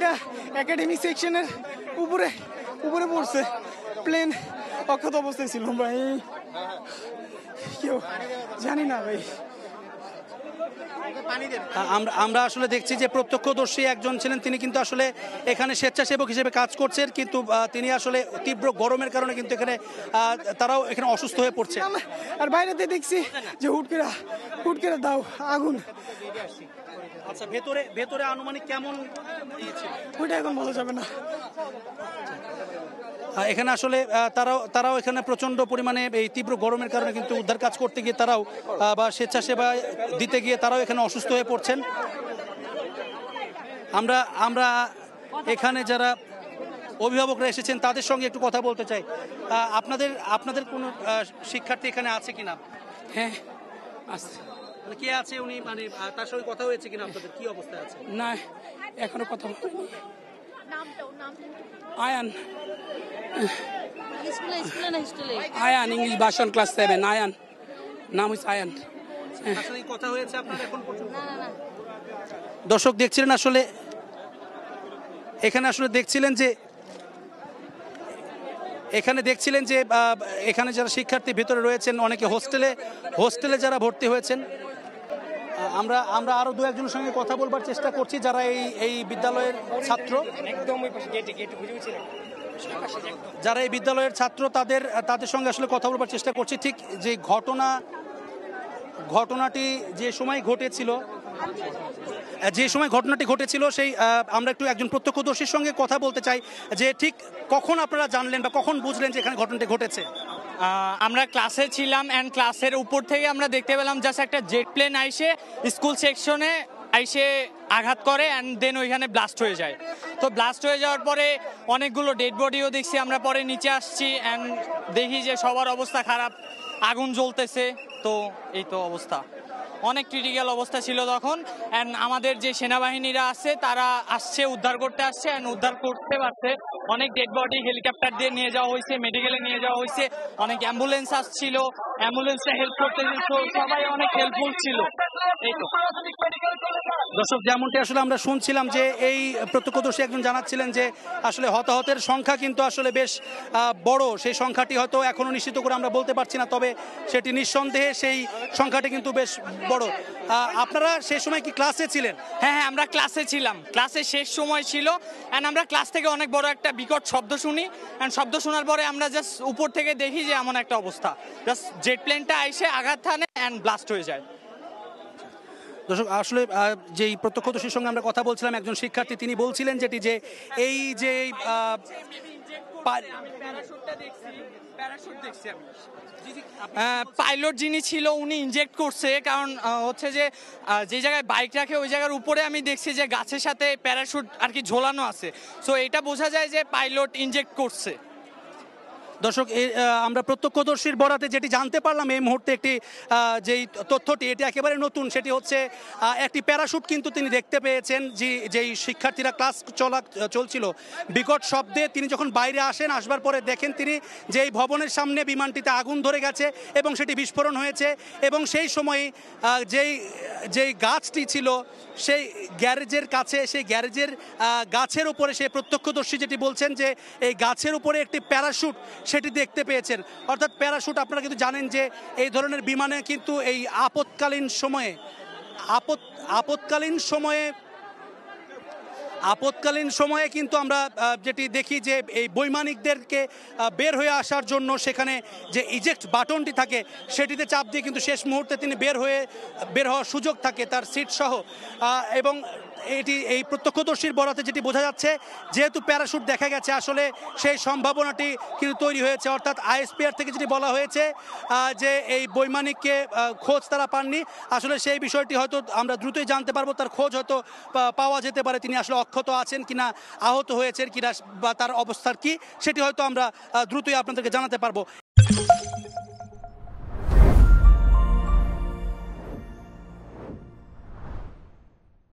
এটা একাডেমিক সেকশনের উপরে উপরে পড়ছে, প্লেন অক্ষত অবস্থায় ছিল ভাই, কেউ জানি না ভাই। আমরা আসলে দেখছি যে প্রত্যক্ষদর্শী একজন ছিলেন, তিনি কিন্তু আসলে এখানে স্বেচ্ছাসেবক হিসেবে কাজ করছেন, কিন্তু তিনি আসলে তীব্র গরমের কারণে কিন্তু এখানে তারাও এখানে অসুস্থ হয়ে পড়ছে। আর বাইরেতে দেখছি যে হুট করে দাও আগুন। আচ্ছা, ভেতরে আনুমানিক কেমন ওইটা এখন বলা যাবে না। এখানে আসলে তারাও এখানে প্রচন্ড পরিমাণে এই তীব্র গরমের কারণে কিন্তু উদ্ধার কাজ করতে গিয়ে তারাও বা স্বেচ্ছাসেবা দিতে গিয়ে তারাও এখানে অসুস্থ হয়ে পড়ছেন। আমরা এখানে যারা অভিভাবকরা এসেছেন তাদের সঙ্গে একটু কথা বলতে চাই। আপনাদের কোনো শিক্ষার্থী এখানে আছে কিনা? হ্যাঁ আছে। মানে কে আছে উনি, মানে তার সঙ্গে কথা হয়েছে কিনা, আপনাদের কি অবস্থায় আছে? না এখনো কথা বলিনি। আয়ান আয়ান ইংলিশ ভাষণ ক্লাস 7। আয়ান নাম হচ্ছে আয়ান। আসলে কথা হয়েছে আপনার এখন পর্যন্ত? দর্শক দেখছিলেন আসলে এখানে আসলে দেখছিলেন যে এখানে যারা শিক্ষার্থী ভিতরে রয়েছেন, অনেকে হোস্টেলে যারা ভর্তি হয়েছেন। আমরা আরো দু একজনের সঙ্গে কথা বলবার চেষ্টা করছি যারা এই বিদ্যালয়ের ছাত্র, যারা এই বিদ্যালয়ের ছাত্র তাদের সঙ্গে আসলে কথা বলবার চেষ্টা করছি। ঠিক যে ঘটনাটি যে সময় ঘটনাটি ঘটেছিল সেই আমরা একটু একজন প্রত্যক্ষদর্শীর সঙ্গে কথা বলতে চাই যে ঠিক কখন আপনারা জানলেন বা কখন বুঝলেন যে এখানে ঘটনাটি ঘটেছে। আমরা ক্লাসে ছিলাম অ্যান্ড ক্লাসের উপর থেকে আমরা দেখতে পেলাম জাস্ট একটা জেট প্লেন আইসে স্কুল সেকশনে আইসে আঘাত করে অ্যান্ড দেন ওইখানে ব্লাস্ট হয়ে যায়। তো ব্লাস্ট হয়ে যাওয়ার পরে অনেকগুলো ডেড বডিও দেখছি। আমরা পরে নিচে আসছি অ্যান্ড দেখি যে সবার অবস্থা খারাপ, আগুন জ্বলতেছে। তো এই তো অবস্থা, অনেক ক্রিটিক্যাল অবস্থা ছিল তখন। অ্যান্ড আমাদের যে সেনাবাহিনীরা আছে তারা আসছে, উদ্ধার করতে আসছে অ্যান্ড উদ্ধার করতে পারছে। অনেক ডেড বডি হেলিকপ্টার দিয়ে নিয়ে যাওয়া হয়েছে, মেডিকেলে নিয়ে যাওয়া হয়েছে, অনেক অ্যাম্বুলেন্স আসছিল, অ্যাম্বুলেন্সে হেল্প করতে সবাই অনেক হেল্পফুল ছিল। এই তো দর্শক, যেমনটি আসলে আমরা শুনছিলাম যে এই প্রত্যক্ষদর্শী একজন জানাচ্ছিলেন যে আসলে হতাহতের সংখ্যা কিন্তু আসলে বেশ বড়। সেই সংখ্যাটি হয়তো এখনো নিশ্চিত করে আমরা বলতে পারছি না, তবে সেটি নিঃসন্দেহে সেই সংখ্যাটি কিন্তু বেশ বড়। আপনারা সেই সময় কি ক্লাসে ছিলেন? হ্যাঁ, আমরা ক্লাসে ছিলাম, ক্লাসের শেষ সময় ছিল অ্যান্ড আমরা ক্লাস থেকে অনেক বড় একটা বিকট শব্দ শুনি অ্যান্ড শব্দ শোনার পরে আমরা জাস্ট উপর থেকে দেখি যে এমন একটা অবস্থা, জাস্ট জেট প্লেনটা এসে আঘাত হানে অ্যান্ড ব্লাস্ট হয়ে যায়। দর্শক, আসলে যেই প্রত্যক্ষদর্শীর সঙ্গে আমরা কথা বলছিলাম, একজন শিক্ষার্থী তিনি বলছিলেন যেটি যে এই যে পাইলট যিনি ছিল উনি ইনজেক্ট করছে, কারণ হচ্ছে যে যে জায়গায় বাইক রাখে ওই জায়গার উপরে আমি দেখছি যে গাছের সাথে প্যারাশুট আর কি ঝোলানো আছে। সো এটা বোঝা যায় যে পাইলট ইনজেক্ট করছে। দর্শক, আমরা প্রত্যক্ষদর্শীর বরাতে যেটি জানতে পারলাম এই মুহূর্তে, একটি যেই তথ্যটি এটি একেবারে নতুন, সেটি হচ্ছে একটি প্যারাশুট কিন্তু তিনি দেখতে পেয়েছেন। যেই শিক্ষার্থীরা ক্লাস চলছিল, বিকট শব্দে তিনি যখন বাইরে আসবার পরে দেখেন তিনি যে এই ভবনের সামনে বিমানটিতে আগুন ধরে গেছে এবং সেটি বিস্ফোরণ হয়েছে। এবং সেই সময় যেই গাছটি ছিল সেই গ্যারেজের কাছে, সেই গ্যারেজের গাছের উপরে সেই প্রত্যক্ষদর্শী যেটি বলছেন যে এই গাছের উপরে একটি প্যারাশুট সেটি দেখতে পেয়েছেন। অর্থাৎ প্যারাশুট আপনারা কিন্তু জানেন যে এই ধরনের বিমানে কিন্তু এই আপৎকালীন সময়ে কিন্তু আমরা যেটি দেখি যে এই বৈমানিকদেরকে বের হয়ে আসার জন্য সেখানে যে ইজেক্ট বাটনটি থাকে সেটিতে চাপ দিয়ে কিন্তু শেষ মুহূর্তে তিনি বের হওয়ার সুযোগ থাকে তার সিট সহ। এবং এই প্রত্যক্ষদর্শীর বরাতে যেটি বোঝা যাচ্ছে, যেহেতু প্যারাশুট দেখা গেছে, আসলে সেই সম্ভাবনাটি কিন্তু তৈরি হয়েছে। অর্থাৎ আইএসপিআর থেকে যেটি বলা হয়েছে যে এই বৈমানিককে খোঁজ তারা পাননি, আসলে সেই বিষয়টি হয়তো আমরা দ্রুতই জানতে পারবো। তার খোঁজ হয়তো পাওয়া যেতে পারে, তিনি আসলে অক্ষত আছেন কিনা, আহত হয়েছেন কিনা বা তার অবস্থার কি, সেটি হয়তো আমরা দ্রুতই আপনাদেরকে জানাতে পারবো।